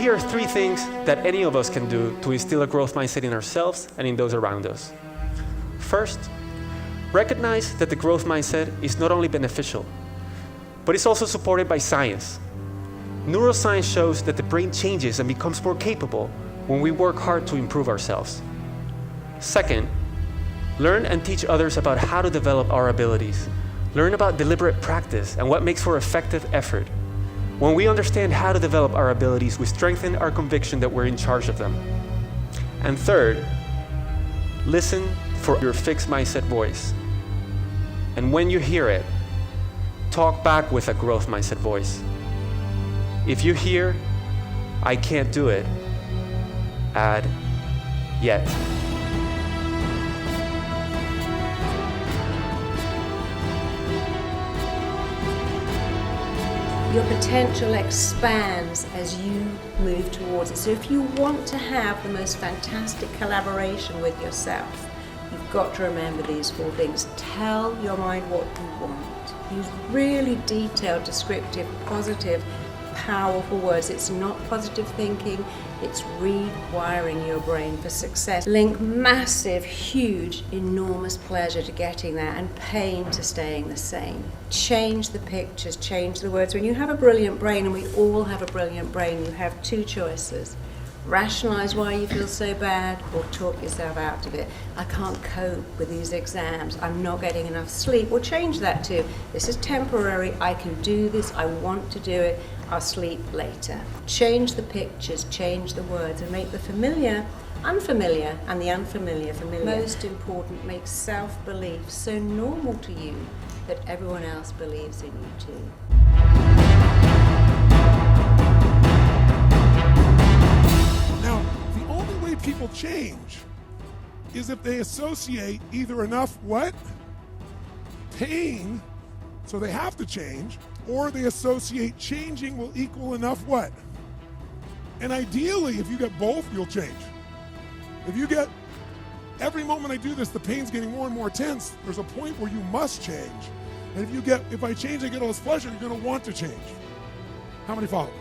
here are 3 things that any of us can do to instill a growth mindset in ourselves and in those around us. First, recognize that the growth mindset is not only beneficial, but it's also supported by science. Neuroscience shows that the brain changes and becomes more capable when we work hard to improve ourselves. Second, learn and teach others about how to develop our abilities. Learn about deliberate practice and what makes for effective effort. When we understand how to develop our abilities, we strengthen our conviction that we're in charge of them. And third, listen for your fixed mindset voice. And when you hear it, talk back with a growth mindset voice. If you hear, "I can't do it," add, "yet." Your potential expands as you move towards it. So if you want to have the most fantastic collaboration with yourself, you've got to remember these 4 things. Tell your mind what you want. Use really detailed, descriptive, positive, powerful words. It's not positive thinking, it's rewiring your brain for success. Link massive, huge, enormous pleasure to getting there and pain to staying the same. Change the pictures, change the words. When you have a brilliant brain, and we all have a brilliant brain, you have 2 choices. Rationalize why you feel so bad, or talk yourself out of it. I can't cope with these exams, I'm not getting enough sleep. Well, change that to, this is temporary, I can do this, I want to do it, I'll sleep later. Change the pictures, change the words, and make the familiar unfamiliar and the unfamiliar familiar. Most important, make self-belief so normal to you that everyone else believes in you too. Now, the only way people change is if they associate either enough what? Pain, so they have to change, or they associate changing will equal enough what? And ideally, if you get both, you'll change. If you get, every moment I do this, the pain's getting more and more tense, there's a point where you must change. And if I change, I get all this pleasure, you're gonna want to change. How many follow?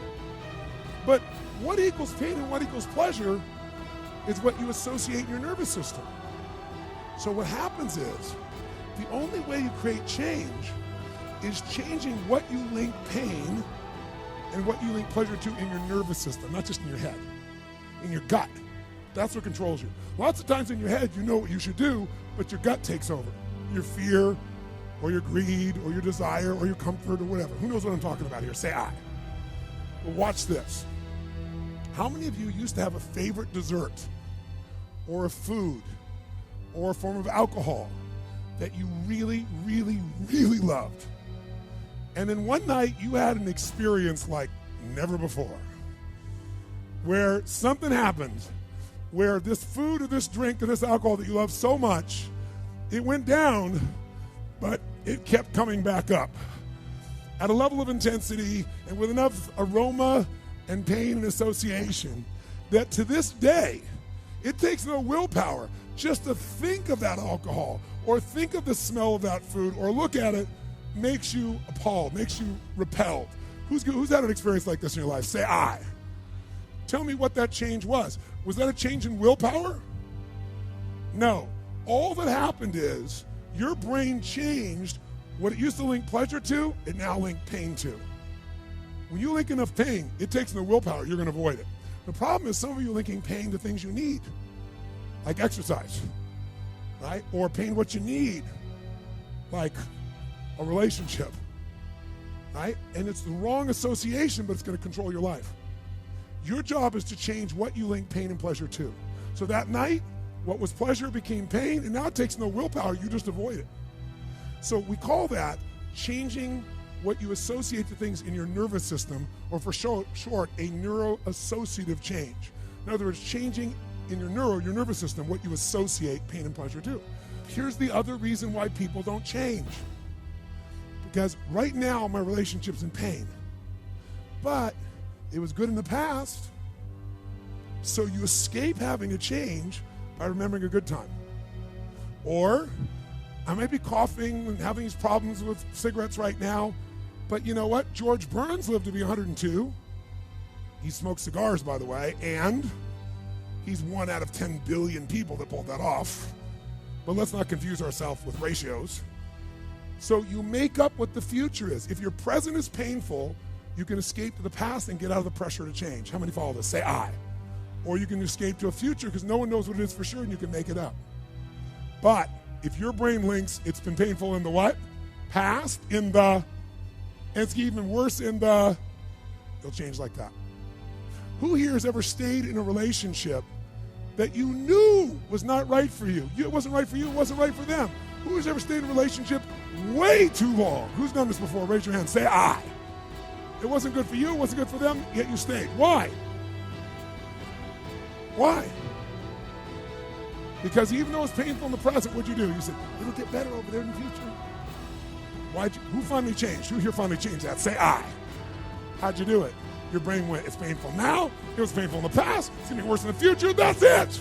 But what equals pain and what equals pleasure is what you associate in your nervous system. So what happens is, the only way you create change is changing what you link pain and what you link pleasure to in your nervous system, not just in your head, in your gut. That's what controls you. Lots of times in your head, you know what you should do, but your gut takes over. Your fear, or your greed, or your desire, or your comfort, or whatever. Who knows what I'm talking about here? Say I. Well, watch this. How many of you used to have a favorite dessert, or a food, or a form of alcohol that you really, really, really loved? And then one night you had an experience like never before, where something happened, where this food or this drink or this alcohol that you love so much, it went down, but it kept coming back up at a level of intensity and with enough aroma and pain and association that to this day, it takes no willpower just to think of that alcohol or think of the smell of that food or look at it makes you appalled, makes you repelled. Who's had an experience like this in your life? Say I. Tell me what that change was. Was that a change in willpower? No. All that happened is your brain changed what it used to link pleasure to, it now linked pain to. When you link enough pain, it takes no willpower, you're gonna avoid it. The problem is some of you are linking pain to things you need, like exercise, right? Or pain what you need, like a relationship, right? And it's the wrong association, but it's gonna control your life. Your job is to change what you link pain and pleasure to. So that night, what was pleasure became pain, and now it takes no willpower, you just avoid it. So we call that changing what you associate to things in your nervous system, or for short, a neuroassociative change. In other words, changing in your nervous system, what you associate pain and pleasure to. Here's the other reason why people don't change. Because right now, my relationship's in pain. But it was good in the past, so you escape having to change by remembering a good time. Or, I may be coughing and having these problems with cigarettes right now, but you know what? George Burns lived to be 102. He smokes cigars, by the way, and he's 1 out of 10 billion people that pulled that off. But let's not confuse ourselves with ratios. So you make up what the future is. If your present is painful, you can escape to the past and get out of the pressure to change. How many follow this? Say I. Or you can escape to a future because no one knows what it is for sure and you can make it up. But if your brain links, it's been painful in the what? Past, in the, and it's even worse in the, it'll change like that. Who here has ever stayed in a relationship that you knew was not right for you? It wasn't right for you, it wasn't right for them. Who has ever stayed in a relationship way too long? Who's done this before? Raise your hand. Say I. It wasn't good for you, it wasn't good for them, yet you stayed. Why? Why? Because even though it's painful in the present, what'd you do? You said, it'll get better over there in the future. Who finally changed? Who here finally changed that? Say I. How'd you do it? Your brain went, it's painful now, it was painful in the past, it's gonna be worse in the future, that's it!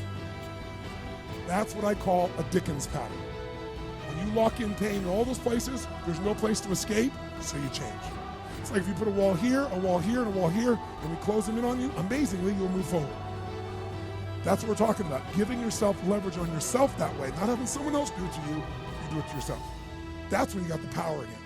That's what I call a Dickens pattern. When you lock in pain in all those places, there's no place to escape, so you change. It's like if you put a wall here, and a wall here, and we close them in on you, amazingly, you'll move forward. That's what we're talking about, giving yourself leverage on yourself that way, not having someone else do it to you, you do it to yourself. That's when you got the power again.